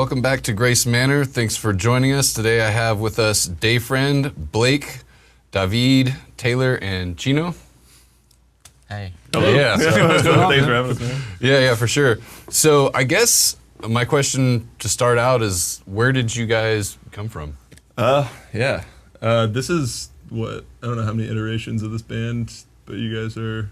welcome back to Grace Manor. Thanks for joining us. Today I have with us Dayfriend, Blake, David, Taylor, and Chino. Hey. Hello. Yeah. Thanks for having us, man. Yeah, for sure. So I guess my question to start out is, where did you guys come from? This is what, I don't know how many iterations of this band, but you guys are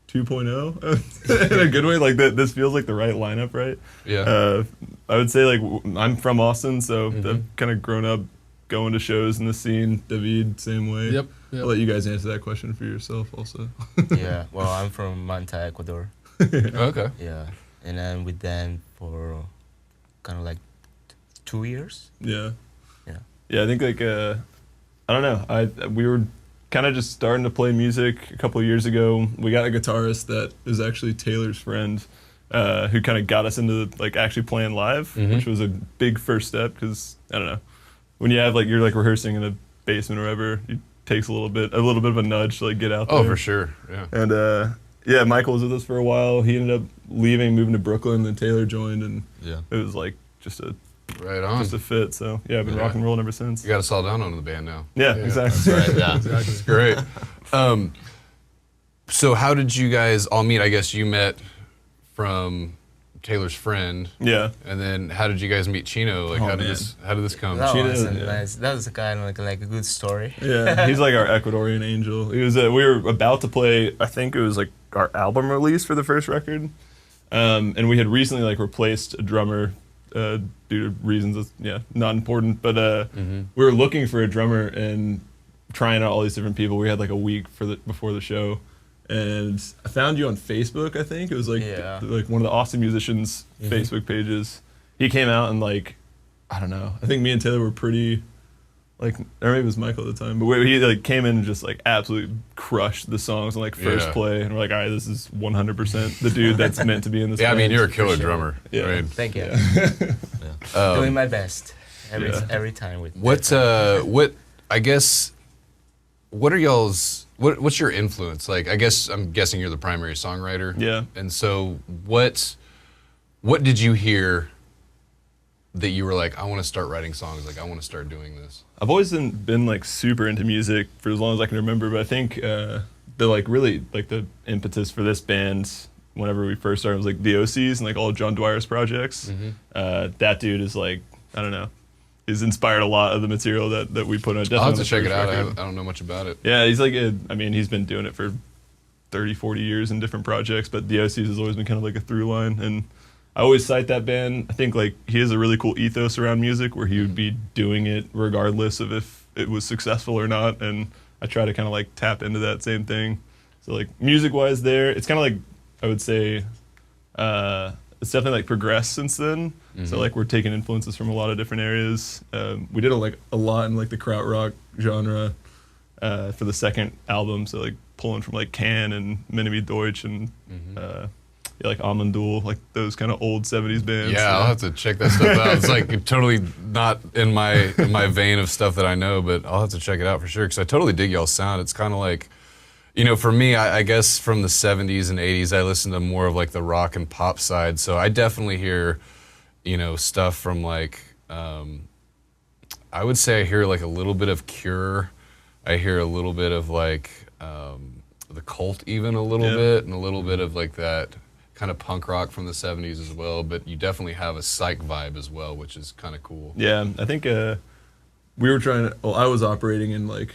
2.0 in a good way. Like this feels like the right lineup, right? Yeah. I would say like I'm from Austin, so I've kind of grown up going to shows in the scene. David, same way. Yep. I'll let you guys answer that question for yourself also. Yeah, well, I'm from Manta, Ecuador. Okay. Yeah, and I'm with them for kind of like 2 years. Yeah. Yeah. Yeah, I think like I don't know. We were kind of just starting to play music a couple of years ago. We got a guitarist that is actually Taylor's friend, who kind of got us into like actually playing live, which was a big first step because I don't know, when you have like you're like rehearsing in a basement or whatever, it takes a little bit of a nudge to like get out there. Oh, for sure. Yeah. And yeah, Michael was with us for a while. He ended up leaving, moving to Brooklyn, then Taylor joined, and it was like just a fit. So yeah, I've been rock and rolling ever since. You got us all down on the band now. Yeah, exactly. That's right. Yeah, exactly. Great. So how did you guys all meet? I guess you met from Taylor's friend. Yeah. And then how did you guys meet Chino? Like how did this come? That Chino, was nice. That was kind of like a good story. Yeah, he's like our Ecuadorian angel. He was. We were about to play. I think it was like our album release for the first record, and we had recently like replaced a drummer due to reasons that's not important. But we were looking for a drummer and trying out all these different people. We had like a week before the show, and I found you on Facebook. I think it was like one of the Austin musicians' Facebook pages. He came out and like I don't know. I think me and Taylor were pretty. Like, or maybe it was Michael at the time, but he like came in and just like absolutely crushed the songs on like first play, and we're like, all right, this is 100% the dude that's meant to be in this. Yeah, band. I mean, you're a killer drummer. Yeah, right? Thank you. Yeah. Doing my best every time with. What I guess, what are y'all's? What's your influence? Like, I guess I'm guessing you're the primary songwriter. Yeah. And so, what did you hear that you were like, I want to start writing songs, like I want to start doing this? I've always been like super into music for as long as I can remember, but I think the like really like the impetus for this band whenever we first started was like the OCs and like all of John Dwyer's projects. That dude is like, I don't know, he's inspired a lot of the material that we put on. I'll have to check it out. I don't know much about it. Yeah, he's like, I mean, he's been doing it for 30, 40 years in different projects, but the OCs has always been kind of like a through line. And I always cite that band. I think like he has a really cool ethos around music where he would be doing it regardless of if it was successful or not. And I try to kind of like tap into that same thing. So like music wise there, it's kind of like, I would say, it's definitely like progressed since then. So like we're taking influences from a lot of different areas. We did a lot in like the krautrock genre for the second album. So like pulling from like Can and Minimi Deutsch and like Amandul, like those kind of old 70s bands. Yeah, I'll have to check that stuff out. It's like totally not in my vein of stuff that I know, but I'll have to check it out for sure because I totally dig y'all's sound. It's kind of like, you know, for me, I guess from the 70s and 80s, I listened to more of like the rock and pop side. So I definitely hear, you know, stuff from like, I would say I hear like a little bit of Cure. I hear a little bit of like the Cult even a little bit, and a little bit of like that kind of punk rock from the 70s as well, but you definitely have a psych vibe as well, which is kind of cool. Yeah, I think we were I was operating in like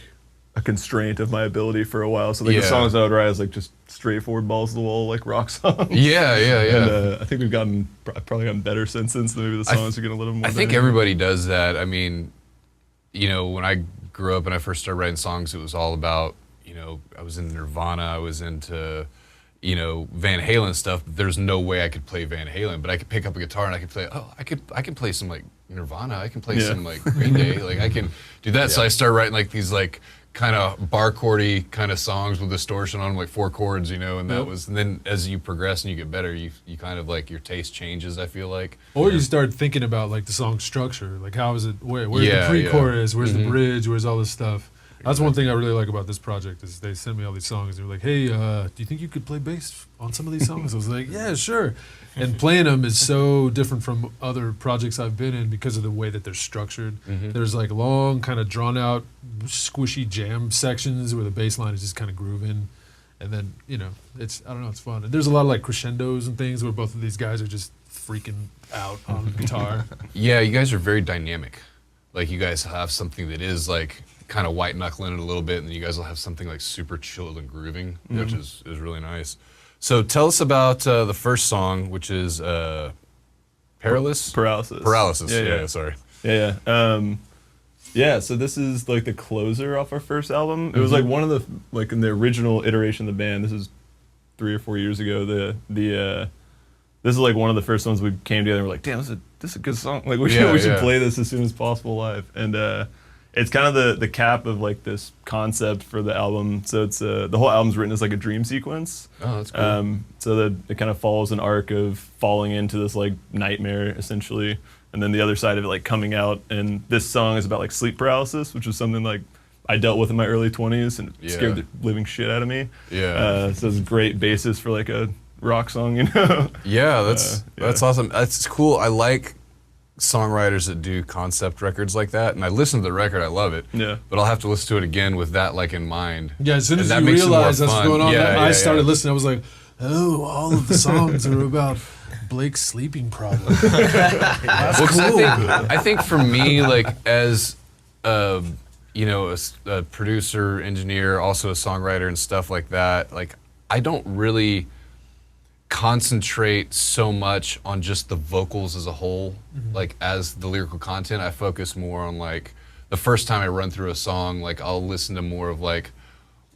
a constraint of my ability for a while, so like the songs I would write is like just straightforward balls to the wall like rock songs. Yeah. And I think we've probably gotten better since then, so maybe the songs are getting a little more. I think everybody does that. I mean, you know, when I grew up and I first started writing songs, it was all about, you know, I was into Nirvana, I was into, you know, Van Halen stuff. There's no way I could play Van Halen, but I could pick up a guitar and I could play, I can play some like Nirvana, I can play some like Green Day, like I can do that. So I started writing like these like kind of bar chordy kind of songs with distortion on them, like 4 chords, you know, and that was, and then as you progress and you get better, you kind of like your taste changes, I feel like. Or you start thinking about like the song structure, like how is it, where's the pre-chorus, where's the bridge, where's all this stuff. That's one thing I really like about this project is they send me all these songs. They're like, "Hey, do you think you could play bass on some of these songs?" I was like, "Yeah, sure." And playing them is so different from other projects I've been in because of the way that they're structured. There's like long, kind of drawn out, squishy jam sections where the bass line is just kind of grooving, and then it's I don't know, it's fun. And there's a lot of like crescendos and things where both of these guys are just freaking out on the guitar. Yeah, you guys are very dynamic. Like you guys have something that is like kind of white knuckling it a little bit, and then you guys will have something like super chilled and grooving, which is really nice. So tell us about the first song, which is Paralysis. Paralysis. Yeah, sorry. Yeah, so this is like the closer off our first album. It was like one of the like in the original iteration of the band. This is 3 or 4 years ago. This is like one of the first ones we came together and we're like, damn, this is a good song. Like we should play this as soon as possible live. And it's kind of the cap of like this concept for the album. So it's the whole album's written as like a dream sequence. Oh, that's cool. So that it kind of follows an arc of falling into this like nightmare essentially, and then the other side of it like coming out. And this song is about like sleep paralysis, which was something like I dealt with in my early 20s and it scared the living shit out of me. Yeah. So it's a great basis for like a rock song, Yeah, that's awesome. That's cool. I like songwriters that do concept records like that, and I listen to the record, I love it. Yeah. But I'll have to listen to it again with that like in mind. Yeah, as soon as that you makes it more realize that's what's fun. going on, I started yeah. listening. I was like, oh, all of the songs are about Blake's sleeping problem. That's Well, 'cause cool. I think for me, like as a producer, engineer, also a songwriter and stuff like that, like I don't really concentrate so much on just the vocals as a whole. Like as the lyrical content, I focus more on like the first time I run through a song, like I'll listen to more of like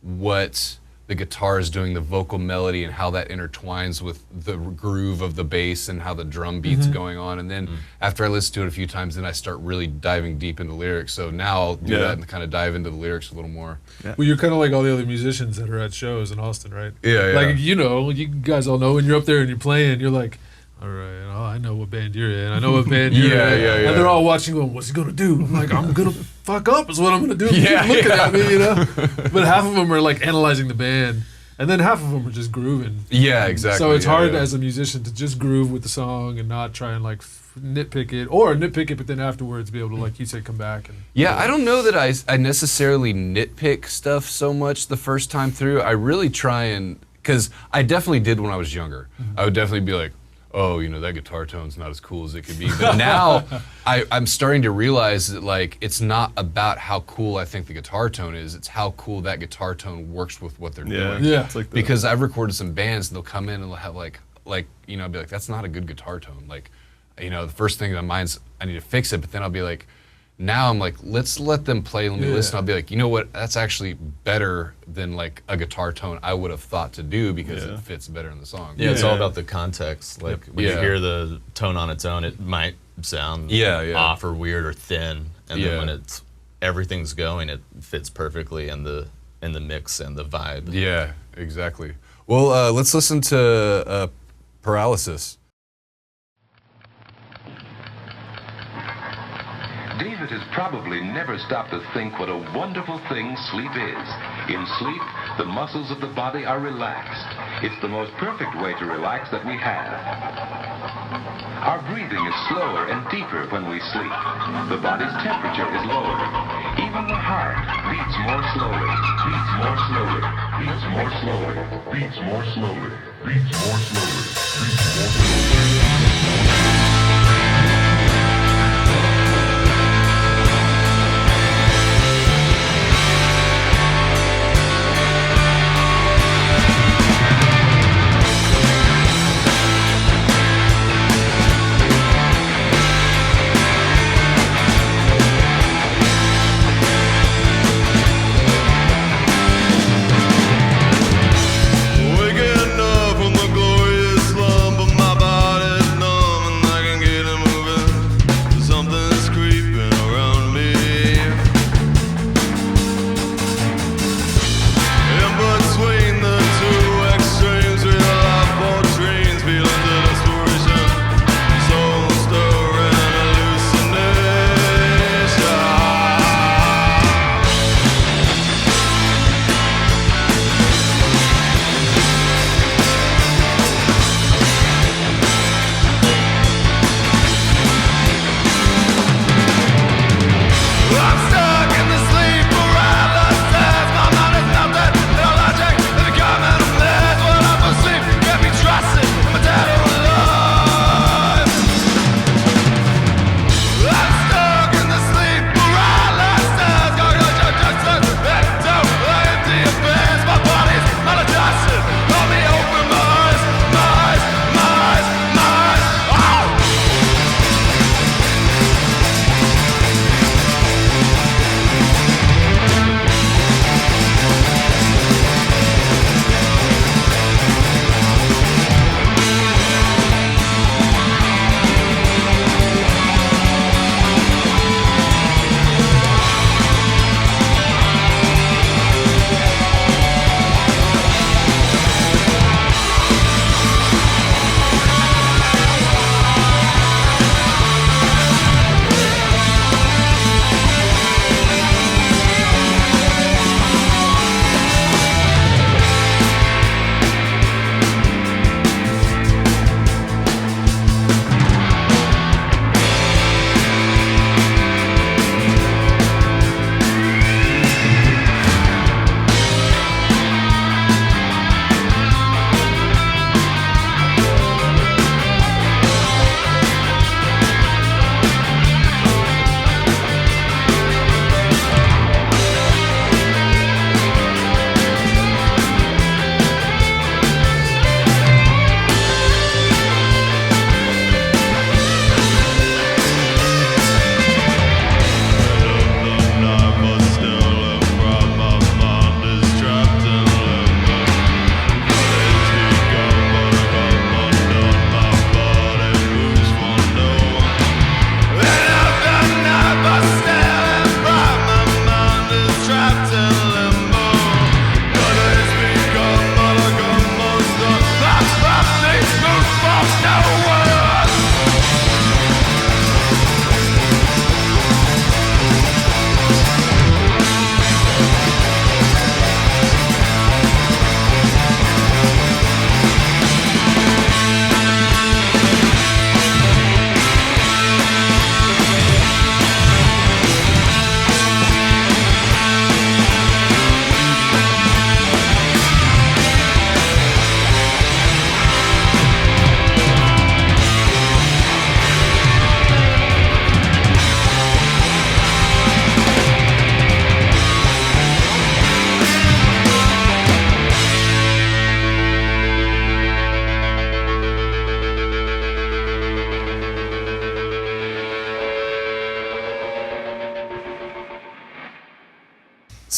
what the guitar is doing, the vocal melody, and how that intertwines with the groove of the bass and how the drum beat's going on. And then after I listen to it a few times, then I start really diving deep into lyrics. So now I'll do that and kind of dive into the lyrics a little more. Well, you're kind of like all the other musicians that are at shows in Austin, right? Yeah. Like, you guys all know when you're up there and you're playing, you're like, all right, I know what band you're in. I know what band you're in. Yeah. And they're all watching going, what's he going to do? I'm like, I'm going to fuck up is what I'm going to do. Keep looking at me, But half of them are like analyzing the band. And then half of them are just grooving. Yeah, exactly. So it's hard as a musician to just groove with the song and not try and like nitpick it, but then afterwards be able to, like you said, come back. And I don't know that I necessarily nitpick stuff so much the first time through. I really try and, because I definitely did when I was younger. I would definitely be like, oh, that guitar tone's not as cool as it could be. But now I'm starting to realize that like it's not about how cool I think the guitar tone is. It's how cool that guitar tone works with what they're doing. Yeah. It's like Because I've recorded some bands and they'll come in and they'll have like I'll be like, that's not a good guitar tone. Like, the first thing in my mind's I need to fix it. But then I'll be like, now I'm like, let's let them play. Let me listen. I'll be like, you know what? That's actually better than like a guitar tone I would have thought to do because it fits better in the song. Yeah, it's all about the context. Like when you hear the tone on its own, it might sound off or weird or thin, and then when everything's going, it fits perfectly in the mix and the vibe. Yeah, exactly. Well, let's listen to Paralysis. David has probably never stopped to think what a wonderful thing sleep is. In sleep, the muscles of the body are relaxed. It's the most perfect way to relax that we have. Our breathing is slower and deeper when we sleep. The body's temperature is lower. Even the heart beats more slowly, beats more slowly, beats more slowly, beats more slowly, beats more slowly, beats more slowly. Waking up from the glorious slumber, my body's numb and I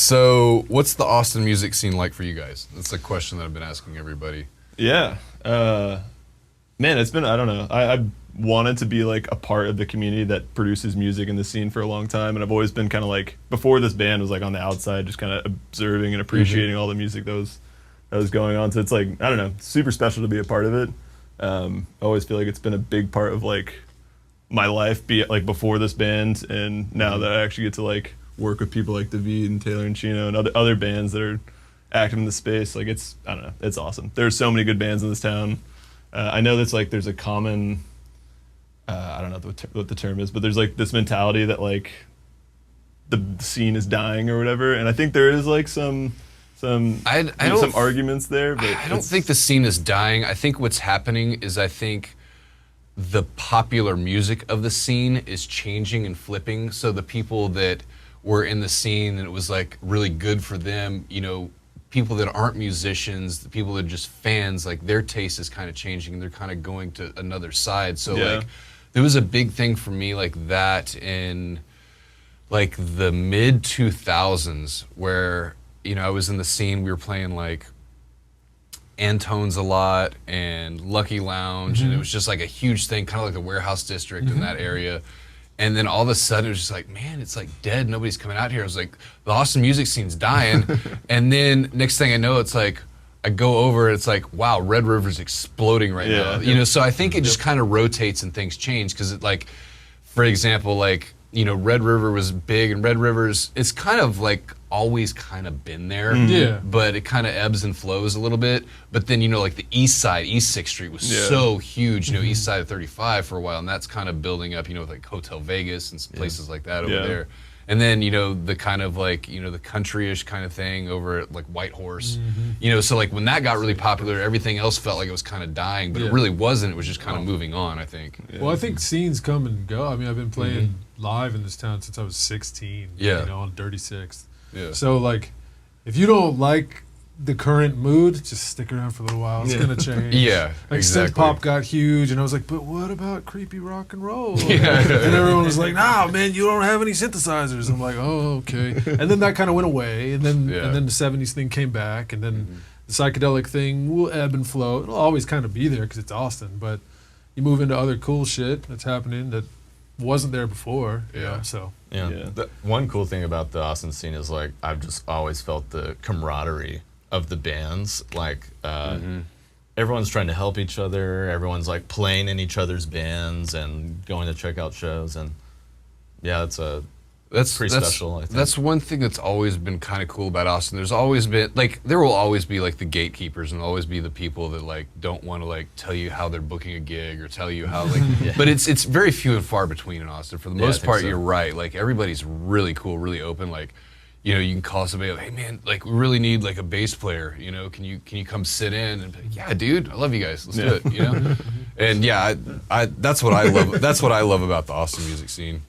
So, what's the Austin music scene like for you guys? That's a question that I've been asking everybody. Yeah. Man, it's been, I don't know. I wanted to be like a part of the community that produces music in the scene for a long time. And I've always been kind of like, before this band was like on the outside, just kind of observing and appreciating all the music that was going on. So it's like, I don't know, super special to be a part of it. I always feel like it's been a big part of like my life, be it like before this band. And now that I actually get to like work with people like David and Taylor and Chino and other bands that are active in the space, like it's, I don't know, it's awesome. There's so many good bands in this town. I know that's like there's a common, I don't know what the term is, but there's like this mentality that like the scene is dying or whatever, and I think there is like some arguments there. But I don't think the scene is dying. I think what's happening is I think the popular music of the scene is changing and flipping. So the people that were in the scene and it was like really good for them, you know, people that aren't musicians, the people that are just fans, like their taste is kind of changing and they're kind of going to another side. So like there was a big thing for me like that in like the mid 2000s where, you know, I was in the scene, we were playing like Antone's a lot and Lucky Lounge and it was just like a huge thing, kind of like the Warehouse District in that area. And then all of a sudden it was just like, man, it's like dead. Nobody's coming out here. I was like, the Austin music scene's dying. And then next thing I know, it's like, I go over and it's like, wow, Red River's exploding right now. You know, so I think it just kind of rotates and things change. Cause it like, for example, like, you know, Red River was big and Red River's, it's kind of like always kind of been there. But it kind of ebbs and flows a little bit. But then, you know, like the East Side, East 6th Street was so huge, you know, East Side of 35 for a while. And that's kind of building up, you know, with like Hotel Vegas and some places like that over there. And then, you know, the kind of like, you know, the country-ish kind of thing over at like White Horse. You know, so like when that got really popular, everything else felt like it was kind of dying, but it really wasn't. It was just kind of moving on, I think. Well, I think scenes come and go. I mean, I've been playing live in this town since I was 16, you know, on Dirty Sixth. So like, if you don't like the current mood, just stick around for a little while. It's gonna change. Like synth pop got huge, and I was like, but what about creepy rock and roll? And everyone was like, nah, man, you don't have any synthesizers. I'm like, oh, okay. And then that kind of went away, and then the '70s thing came back, and then the psychedelic thing will ebb and flow. It'll always kind of be there because it's Austin, but you move into other cool shit that's happening that wasn't there before. So. The one cool thing about the Austin scene is like I've just always felt the camaraderie of the bands. Like everyone's trying to help each other. Everyone's like playing in each other's bands and going to check out shows. And that's pretty special, I think. That's one thing that's always been kind of cool about Austin. There's always been, like, there will always be, like, the gatekeepers and always be the people that, like, don't want to, like, tell you how they're booking a gig or tell you how, like, but it's very few and far between in Austin. For the most part, you're right. Like, everybody's really cool, really open. Like, you know, you can call somebody, like, hey, man, like, we really need, like, a bass player, you know, can you come sit in? And be like, yeah, dude, I love you guys. Let's do it, you know? And, that's what I love. That's what I love about the Austin music scene.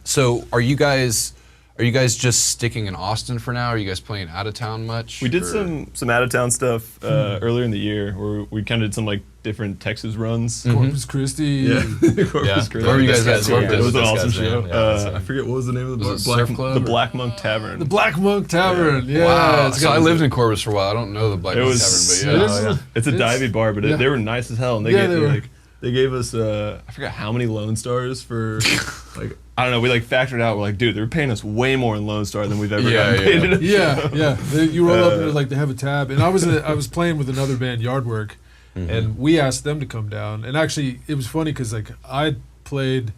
So are you guys just sticking in Austin for now? Are you guys playing out of town much? We did some out of town stuff earlier in the year where we kind of did some like different Texas runs. Corpus Christi. Corpus Christi. Where were you guys at? It was an awesome show. I forget what was the name of the bar. The Black Monk Tavern. The Black Monk Tavern. Wow. So I lived in Corpus for a while. I don't know the Black Monk Tavern, but it's a divey bar, but they were nice as hell, and they gave us I forgot how many Lone Stars for like. I don't know. We like factored out. We're like, dude, they were paying us way more in Lone Star than we've ever gotten paid in a show. You roll up and like they have a tab, and I was playing with another band, Yardwork, and we asked them to come down. And actually, it was funny because like I played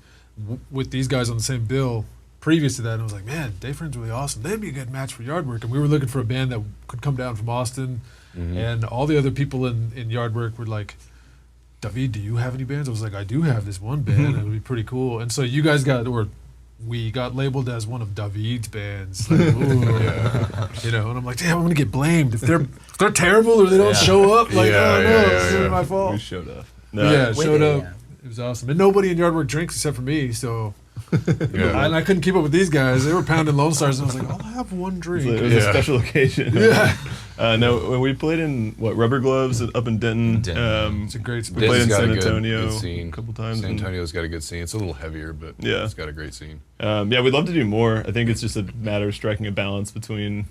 with these guys on the same bill previous to that, and I was like, man, Dave Friend's really awesome. They'd be a good match for Yardwork. And we were looking for a band that could come down from Austin, and all the other people in Yardwork were like, David, do you have any bands? I was like, I do have this one band, and it would be pretty cool. And so you guys we got labeled as one of David's bands. Like, you know, and I'm like, damn, I'm gonna get blamed if they're terrible or they don't show up. Like, oh no, it's really my fault. We showed up. Showed up. It was awesome, and nobody in Yardwork drinks except for me. So, and I couldn't keep up with these guys. They were pounding Lone Stars, and I was like, I'll have one drink. It was a special occasion. No, we played in Rubber Gloves up in Denton. It's a great spot. We played in Denton's got San a good Antonio scene. a couple times. San Antonio's got a good scene. It's a little heavier, but Yeah. it's got a great scene. Yeah, we'd love to do more. I think it's just a matter of striking a balance between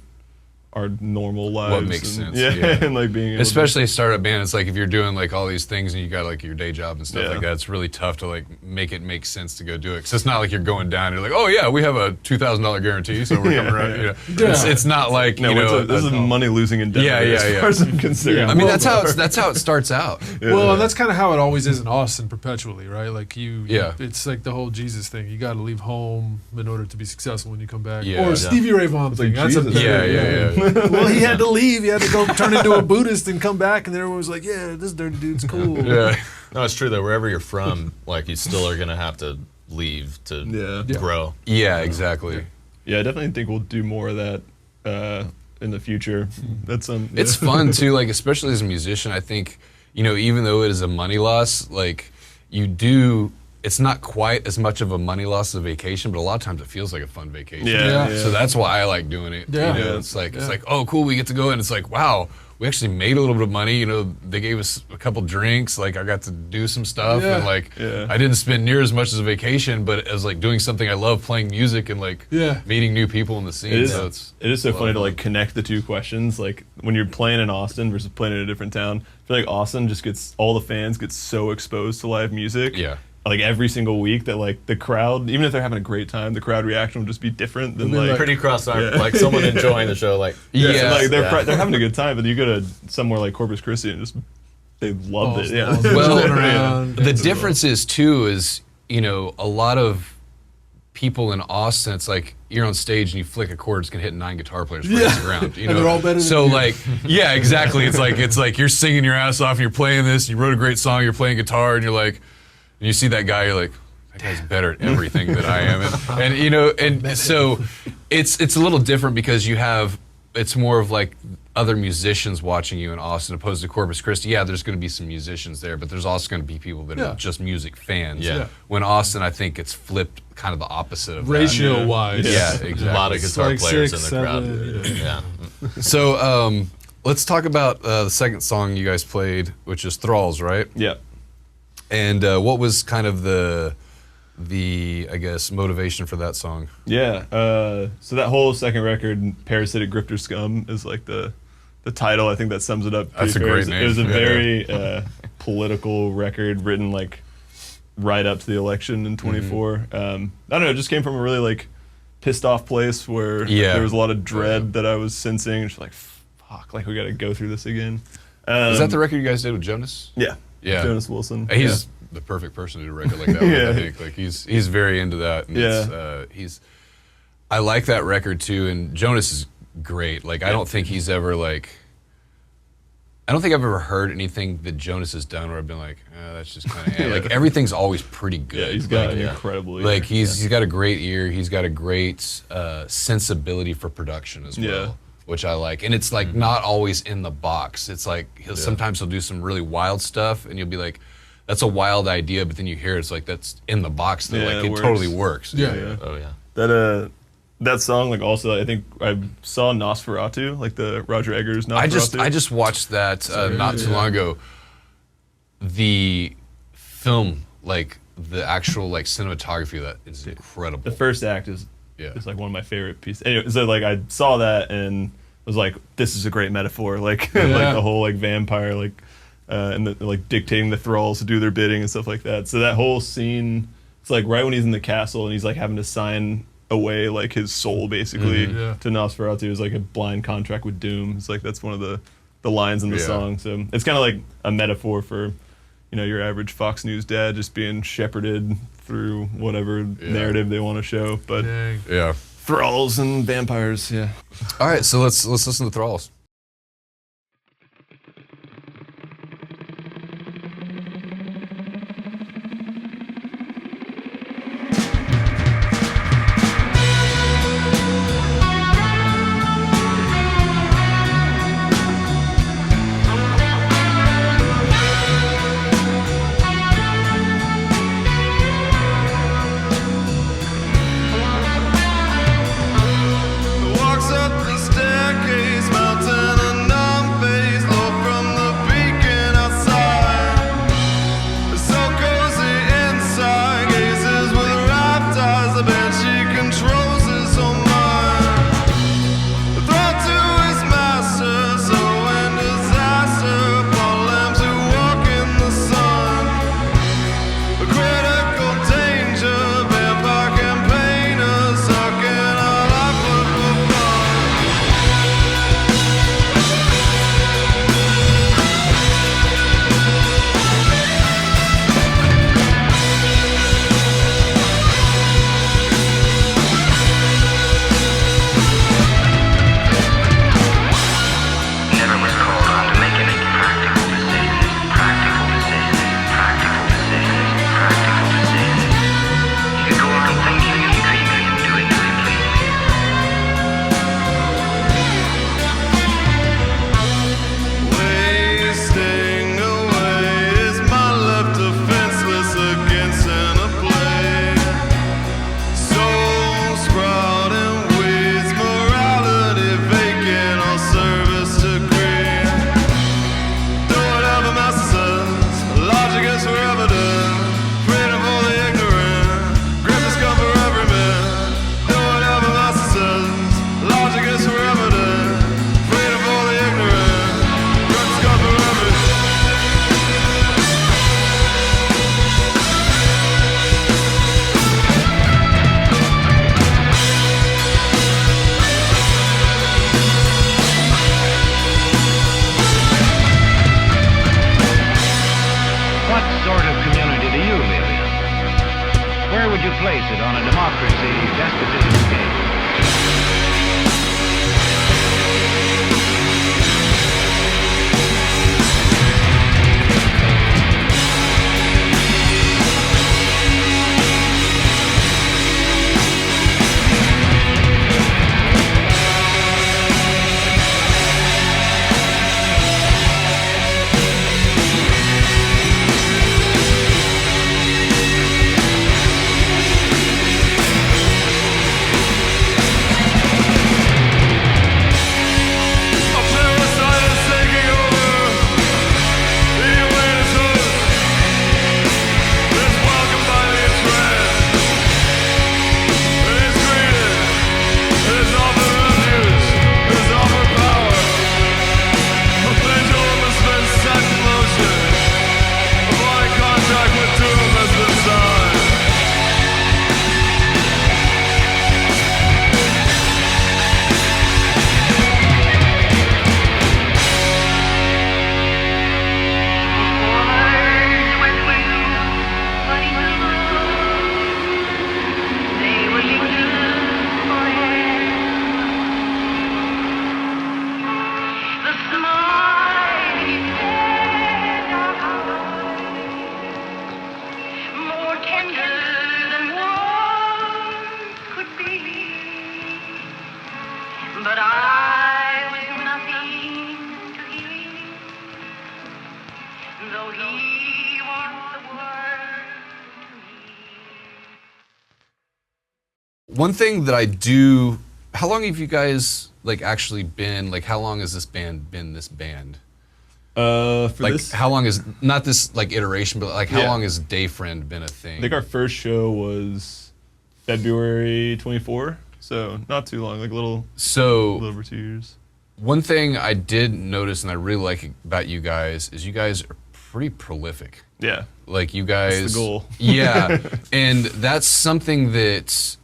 our normal lives. What makes sense? Yeah, Yeah. and like being able Especially a startup band, it's like if you're doing like all these things and you got like your day job and stuff Yeah. like that, it's really tough to like make it make sense to go do it. Because it's not like you're going down. You're like, oh yeah, we have a $2,000 guarantee, so we're coming around. You know, it's not like To, no, you know. this is money losing endeavor. Yeah, as far as I'm concerned. Yeah. I mean, that's how it starts out. Well, and that's kind of how it always is in Austin, perpetually, right? Like Yeah. it's like the whole Jesus thing. You got to leave home in order to be successful when you come back. Yeah. Or Yeah. Stevie Ray Vaughan thing. like That's a Jesus. Yeah. Well, he had to leave. He had to go turn into a Buddhist and come back, and then everyone was like, "Yeah, this dirty dude's cool." Yeah. No, it's true though. Wherever you're from, like you still are gonna have to leave to grow. Yeah, exactly. Yeah, I definitely think we'll do more of that in the future. That's It's fun too, like especially as a musician. I think, you know, even though it is a money loss, like you do. It's not quite as much of a money loss as a vacation, but a lot of times it feels like a fun vacation. Yeah. So that's why I like doing it. Yeah. You know, it's like oh cool, we get to go, and it's like wow, we actually made a little bit of money. You know, they gave us a couple drinks. Like I got to do some stuff, and like I didn't spend near as much as a vacation, but as like doing something I love, playing music and like meeting new people in the scene. It is, so it is so funny to like connect the two questions. Like when you're playing in Austin versus playing in a different town, I feel like Austin just gets all the fans get so exposed to live music. Yeah. Like every single week that like the crowd, even if they're having a great time, the crowd reaction will just be different than like Pretty cross-armed, like someone enjoying the show. Like so, like they're having a good time, but you go to somewhere like Corpus Christi and just they loved it. Yeah. Well, the difference is too is, you know, a lot of people in Austin, it's like you're on stage and you flick a chord, it's gonna hit 9 guitar players from the ground. You know, And they're all better than so you. like, yeah, exactly. It's like you're singing your ass off and you're playing this. You wrote a great song. You're playing guitar and you're like, and you see that guy, you're like, that guy's better at everything that I am, and you know, and so it's a little different because you have it's more of like other musicians watching you in Austin opposed to Corpus Christi. Yeah, there's going to be some musicians there, but there's also going to be people that are just music fans. Yeah. When Austin, I think it's flipped kind of the opposite of Ratio wise. Yeah, exactly. a lot of It's guitar like players 6, in the crowd. 7, Yeah. So let's talk about the second song you guys played, which is Thralls, right? Yeah. And what was kind of the I guess motivation for that song? Yeah. So that whole second record, Parasitic Grifter Scum, is like the title. I think that sums it up. That's a pretty great fair. name. It was a Yeah. very political record written like right up to the election in 24. I don't know. It just came from a really like pissed off place where there was a lot of dread that I was sensing. Just like fuck, like we got to go through this again. Is that the record you guys did with Jonas? Yeah. Yeah. Jonas Wilson. He's the perfect person to do a record like that with, I think. Like he's very into that. And I like that record too, and Jonas is great. Like I don't think he's ever like I don't think I've ever heard anything that Jonas has done where I've been like, that's just kind of like everything's always pretty good. Yeah, he's got an incredible ear. Like he's got a great ear. He's got a great sensibility for production as well. Yeah. Which I like, and it's like not always in the box. It's like sometimes he'll do some really wild stuff, and you'll be like, "That's a wild idea," but then you hear it's like that's in the box. Though. Like it totally works. Yeah. Oh yeah. That song, like also, I think I saw Nosferatu, like the Roger Eggers Nosferatu. I just watched that not too long ago. The film, like the actual like cinematography of that is incredible. The first act is like one of my favorite pieces. Anyway, so like I saw that and was like, this is a great metaphor. Like like the whole like vampire like and the, like dictating the thralls to do their bidding and stuff like that. So that whole scene, it's like right when he's in the castle and he's like having to sign away like his soul basically to Nosferatu is like a blind contract with doom. It's like that's one of the lines in the song. So it's kind of like a metaphor for, you know, your average Fox News dad just being shepherded through whatever narrative they want to show. But thralls and vampires, All right, so let's listen to Thralls. Walks up the staircase, mountain one thing that I do. How long have you guys like actually been? Like, how long has this band been this band? For like, this, how long is not this like iteration, but like how long has Dayfriend been a thing? I think our first show was February 24, so not too long, like a little over 2 years. One thing I did notice and I really like about you guys is you guys are pretty prolific. Yeah. Like you guys. That's the goal. Yeah. And that's something that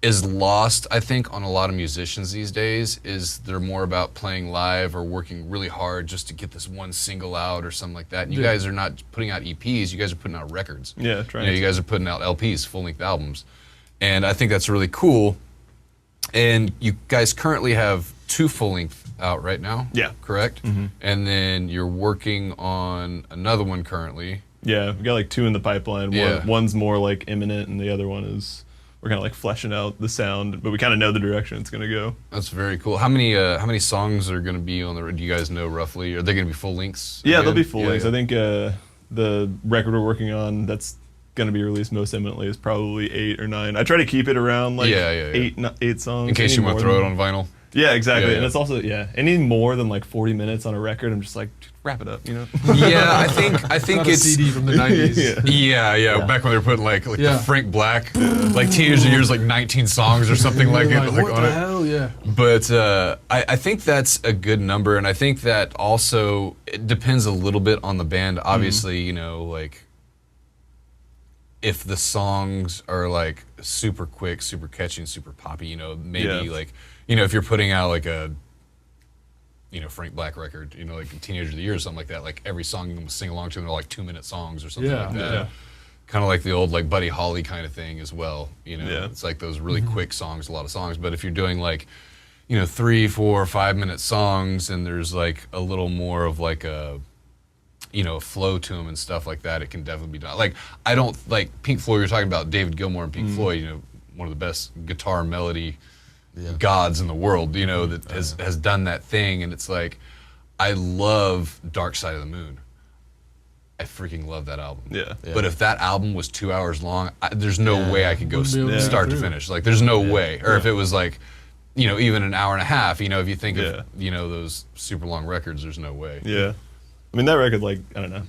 is lost, I think, on a lot of musicians these days, is they're more about playing live or working really hard just to get this one single out or something like that. And you guys are not putting out EPs, you guys are putting out records. Yeah, you guys are putting out LPs, full-length albums. And I think that's really cool. And you guys currently have 2 full-length out right now? Yeah. Correct? Mm-hmm. And then you're working on another one currently. Yeah, we got like 2 in the pipeline. One's more like imminent, and the other one is we're kind of like fleshing out the sound, but we kind of know the direction it's going to go. That's very cool. How many songs are going to be on the? Do you guys know roughly? Are they going to be full lengths? Yeah, they'll be full lengths. I think the record we're working on that's going to be released most imminently is probably 8 or 9. I try to keep it around like 8 songs. In case you want to throw it on vinyl. Yeah, exactly. And it's also any more than like 40 minutes on a record, I'm just like, wrap it up, you know? Yeah, I think it's a CD from the 90s. Yeah. Back when they were putting like the Frank Black, like Teenage Years, like 19 songs or something like it. Like, what the hell? Yeah. But I think that's a good number, and I think that also it depends a little bit on the band. Obviously, you know, like if the songs are like super quick, super catchy, and super poppy, you know, maybe like, you know, if you're putting out like a, you know, Frank Black record, you know, like Teenager of the Year or something like that, like every song you can sing along to, and they're like 2-minute songs or something like that. Yeah. Kind of like the old like Buddy Holly kind of thing as well, you know. It's like those really quick songs, a lot of songs. But if you're doing like, you know, 3, 4, 5-minute songs, and there's like a little more of like a, you know, flow to them and stuff like that, it can definitely be done. Like, I don't, like Pink Floyd, you're talking about David Gilmour and Pink Floyd, you know, one of the best guitar melody gods in the world, you know, that has done that thing. And it's like, I love Dark Side of the Moon. I freaking love that album. Yeah. But if that album was 2 hours long, there's no way I could go start to finish. Like, there's no way. Or if it was like, you know, even an hour and a half, you know, if you think of, you know, those super long records, there's no way. Yeah. I mean, that record, like, I don't know.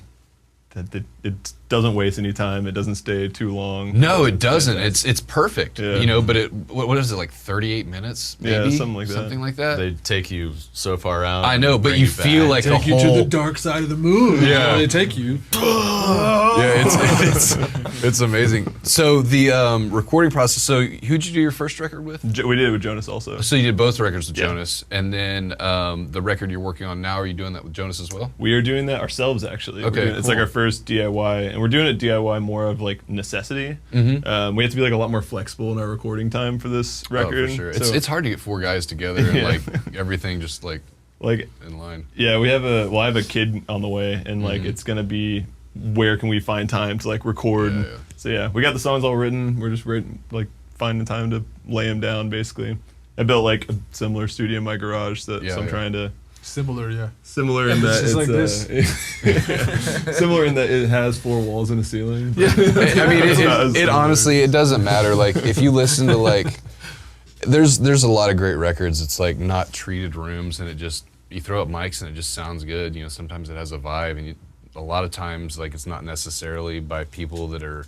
It doesn't waste any time. It doesn't stay too long. No, it doesn't. It's perfect. You know, but what is it, like 38 minutes? Maybe? Yeah, something like that. They take you so far out. I know, but you feel like take you to the dark side of the moon. Yeah, they take you. It's amazing. So the recording process. So who'd you do your first record with? We did it with Jonas also. So you did both records with Jonas, and then the record you're working on now. Are you doing that with Jonas as well? We are doing that ourselves actually. Okay, it's like our first DIY, and we're doing it DIY more of like necessity. We have to be like a lot more flexible in our recording time for this record. Oh, for sure. It's hard to get 4 guys together and like everything just like in line. Yeah, I have a kid on the way, and like it's gonna be where can we find time to like record. So we got the songs all written. We're just like finding time to lay them down. Basically, I built like a similar studio in my garage, so I'm trying to. Similar in that it's like this. Similar in that it has 4 walls and a ceiling. Yeah, I mean, it honestly, it doesn't matter. Like, if you listen to like, there's a lot of great records. It's like not treated rooms, and you throw up mics and it just sounds good. You know, sometimes it has a vibe, and a lot of times like it's not necessarily by people that are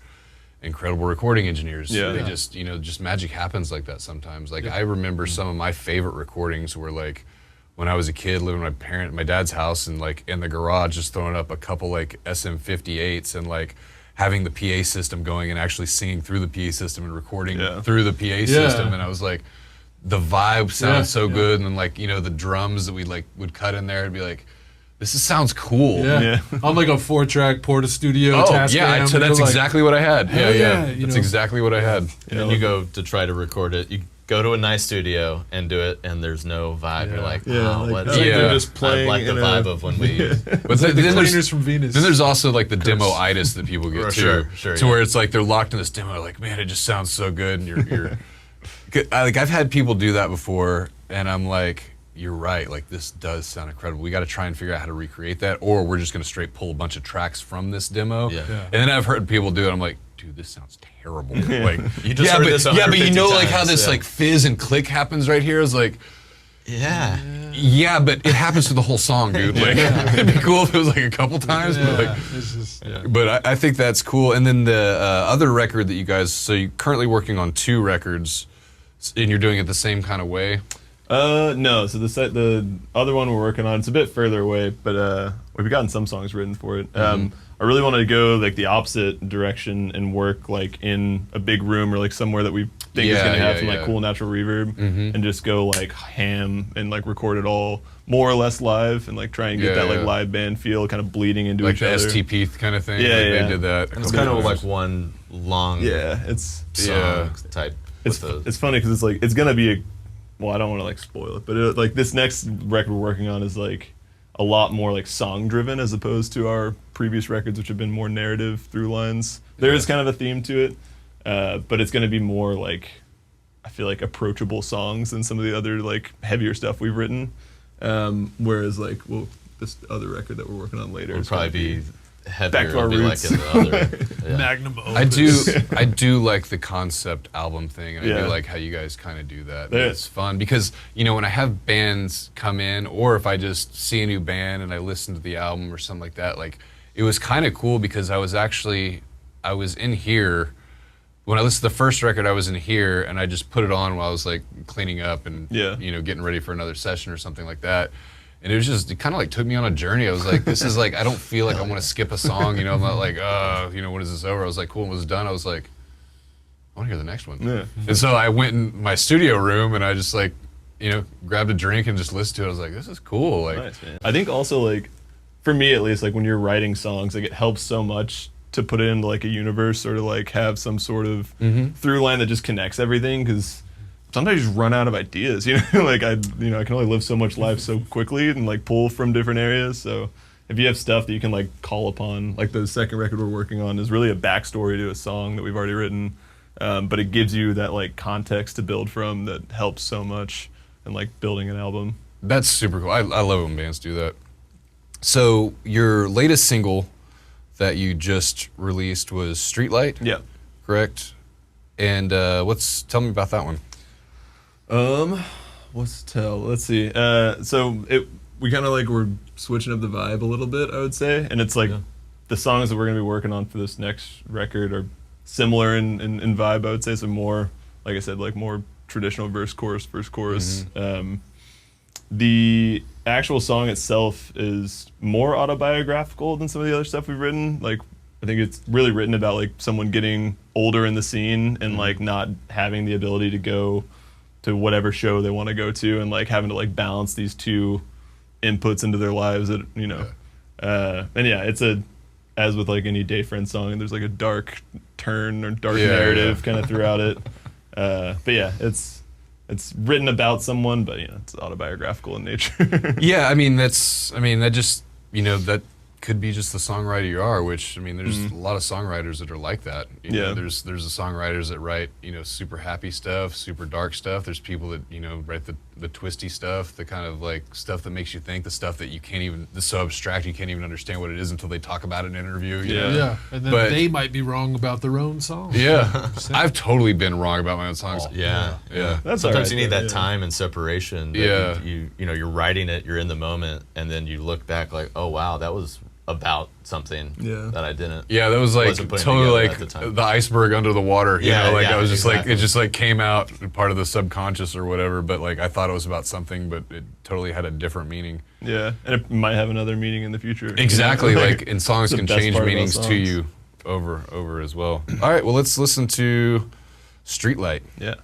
incredible recording engineers. They just, you know, just magic happens like that sometimes. Like I remember some of my favorite recordings were like, when I was a kid living with my dad's house, and like in the garage just throwing up a couple like SM58s and like having the PA system going and actually singing through the PA system and recording through the PA system. And I was like, the vibe sounded so good. And then like, you know, the drums that we like would cut in there and be like, this sounds cool. On like a 4-track Porta Studio Tascam. So that's exactly what I had. That's exactly what I had. And then you go to try to record it. You go to a nice studio and do it, and there's no vibe. You're like, they're just playing. I like the vibe of when we. But then the Cleaners from Venus. Then there's also like the demo-itis that people get too. Sure, where it's like they're locked in this demo, like, man, it just sounds so good, and you're like, I've had people do that before, and I'm like, you're right. Like, this does sound incredible. We got to try and figure out how to recreate that, or we're just going to straight pull a bunch of tracks from this demo. Yeah. And then I've heard people do it. I'm like, dude, this sounds terrible. Like, You just heard this but you know, 150 like how times, this like fizz and click happens right here is like, yeah, but it happens to the whole song, dude. Like, it'd be cool if it was like a couple times, but like, It's just, but I think that's cool. And then the other record that you guys, so you're currently working on 2 records, and you're doing it the same kind of way. No. So the other one we're working on, it's a bit further away, but we've gotten some songs written for it. I really wanted to go like the opposite direction and work like in a big room or like somewhere that we think is gonna have some like cool natural reverb, and just go like ham and like record it all more or less live and like try and get that like live band feel kind of bleeding into Like each the other. STP kind of thing. Yeah, Like yeah. They did that. And it's kind of like one long It's song type. it's funny because it's like it's gonna be well, I don't want to like spoil it, but like this next record we're working on is like a lot more like song driven as opposed to our previous records, which have been more narrative through lines. There is kind of a theme to it, but it's going to be more like, I feel like, approachable songs than some of the other like heavier stuff we've written. Whereas like, well, this other record that we're working on later It'll is probably gonna be heavier. back to our It'll be roots. Like in the other, yeah. Magnum opus. I do like the concept album thing, and I Yeah. do like how you guys kind of do that. Yeah. It's fun because, you know, when I have bands come in, or if I just see a new band and I listen to the album or something like that, like, it was kind of cool because I was in here. When I listened to the first record, I was in here, and I just put it on while I was like cleaning up and you know, getting ready for another session or something like that. And it kind of like took me on a journey. I was like, this is like, I don't feel like I want to skip a song. You know, I'm not like, you know, when is this over? I was like, cool. When it was done, I was like, I want to hear the next one. Yeah. And so I went in my studio room and I just like, you know, grabbed a drink and just listened to it. I was like, this is cool. Like, Nice, man. I think also like, for me at least, like when you're writing songs, like it helps so much to put it into like a universe or to like have some sort of through line that just connects everything, because sometimes you just run out of ideas, you know. Like I can only live so much life so quickly and like pull from different areas. So if you have stuff that you can like call upon, like the second record we're working on is really a backstory to a song that we've already written, but it gives you that like context to build from that helps so much in like building an album. that's super cool. I love when bands do that. So your latest single that you just released was Streetlight? Yeah. Correct? And tell me about that one. What's to tell? Let's see. We kind of like we're switching up the vibe a little bit, I would say, and it's like the songs that we're gonna be working on for this next record are similar in vibe, I would say. So more, like I said, like more traditional verse chorus. The actual song itself is more autobiographical than some of the other stuff we've written. Like, I think it's really written about like someone getting older in the scene and like not having the ability to go to whatever show they want to go to, and like having to like balance these two inputs into their lives that, you know. And yeah, it's as with like any Day Friend song, and there's like a dark turn or dark narrative kind of throughout it. But yeah, it's written about someone, but you know, it's autobiographical in nature. Yeah, that just, you know, that could be just the songwriter you are, which, I mean, there's a lot of songwriters that are like that. You know, there's the songwriters that write, you know, super happy stuff, super dark stuff. There's people that, you know, write the twisty stuff, the kind of like stuff that makes you think, the stuff that you can't even, that's so abstract you can't even understand what it is until they talk about it in an interview. You know? Yeah, and then they might be wrong about their own song. Yeah, I've totally been wrong about my own songs. Yeah. That's Sometimes alright, you need though, that time and separation. That you know, you're writing it, you're in the moment, and then you look back like, oh wow, that was about something that I didn't. Yeah, that was like totally like the iceberg under the water. You know, like I was just like, it just like came out part of the subconscious or whatever, but like I thought it was about something, but it totally had a different meaning. Yeah, and it might have another meaning in the future. Exactly, like, and songs can change meanings songs to you over as well. All right, well, let's listen to Streetlight. Yeah.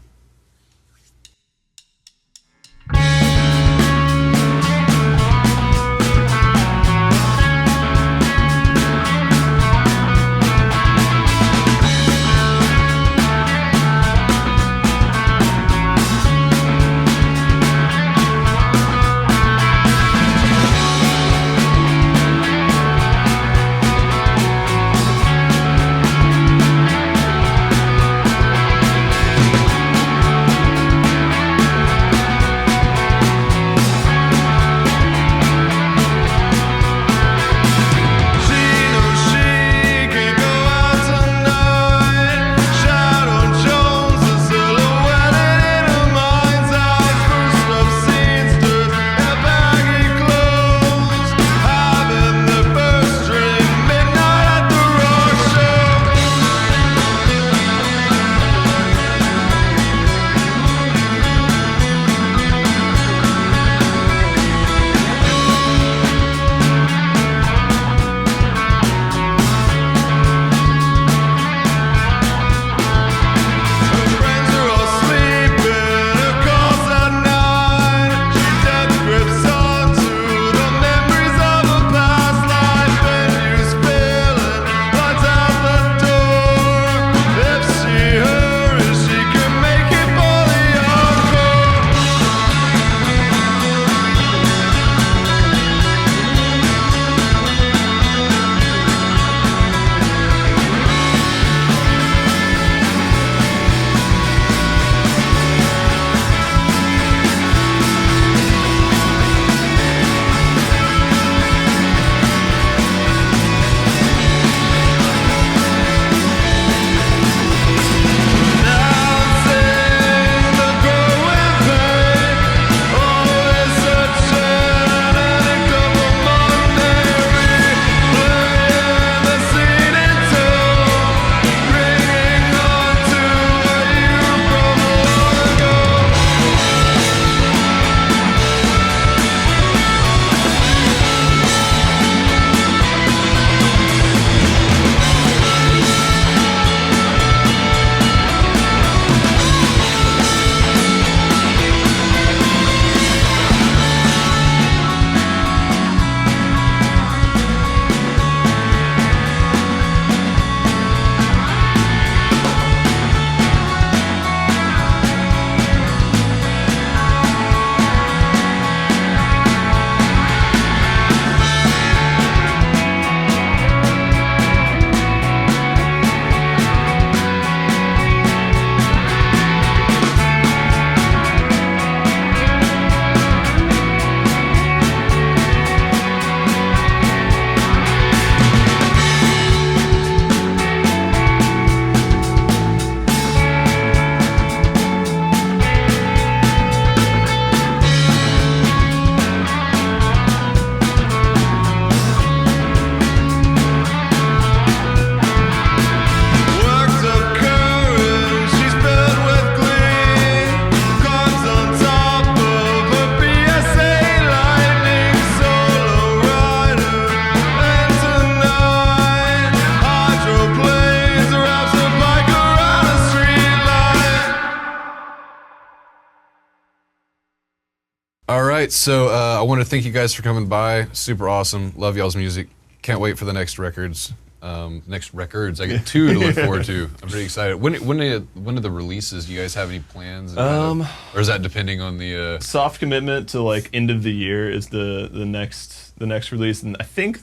right, so I want to thank you guys for coming by. Super awesome. Love y'all's music. Can't wait for the next records. I get 2 to look forward to. I'm pretty excited. When are the releases? Do you guys have any plans? Or is that depending on the soft commitment to like end of the year is the next release, and I think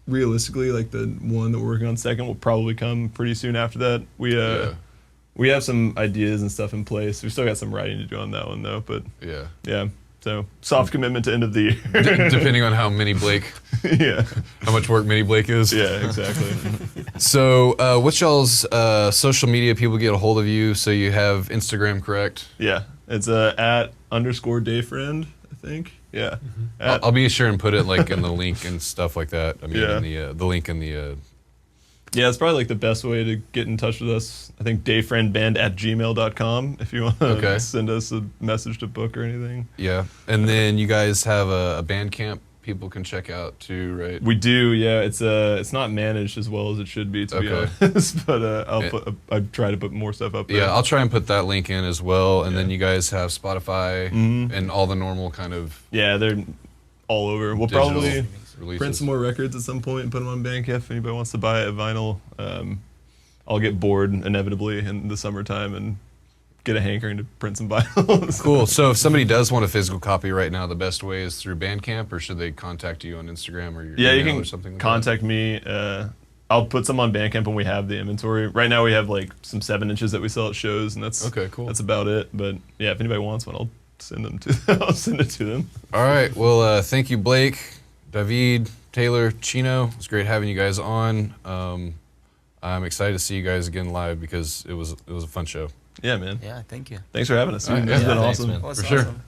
realistically like the one that we're working on second will probably come pretty soon after that. We have some ideas and stuff in place. We still got some writing to do on that one though, but yeah. So soft commitment to end of the year. Depending on how Mini Blake, how much work Mini Blake is. Yeah, exactly. So what's y'all's social media? People get a hold of you. So you have Instagram, correct? Yeah, it's @_dayfriend, I think. Yeah. I'll be sure and put it like in the link and stuff like that. I mean, in the link in the. Yeah, it's probably like the best way to get in touch with us. I think dayfriendband@gmail.com if you want to send us a message to book or anything. Yeah, and then you guys have a Bandcamp people can check out too, right? We do, yeah. It's not managed as well as it should be, to be honest. But I try to put more stuff up there. Yeah, I'll try and put that link in as well. And then you guys have Spotify and all the normal kind of. Yeah, they're all over. We'll probably releases. Print some more records at some point and put them on Bandcamp if anybody wants to buy a vinyl. I'll get bored inevitably in the summertime and get a hankering to print some vinyl. Cool. So if somebody does want a physical copy right now, the best way is through Bandcamp, or should they contact you on Instagram or your email you can or something like contact me. I'll put some on Bandcamp when we have the inventory. Right now we have like some 7-inches that we sell at shows, and that's cool. That's about it. But yeah, if anybody wants one, I'll send it to them. All right. Well, thank you, Blake, David, Taylor, Chino. It's great having you guys on. I'm excited to see you guys again live because it was a fun show. Yeah, man. Yeah, thank you. Thanks for having us. Right, It's been awesome. Thanks, for sure. awesome.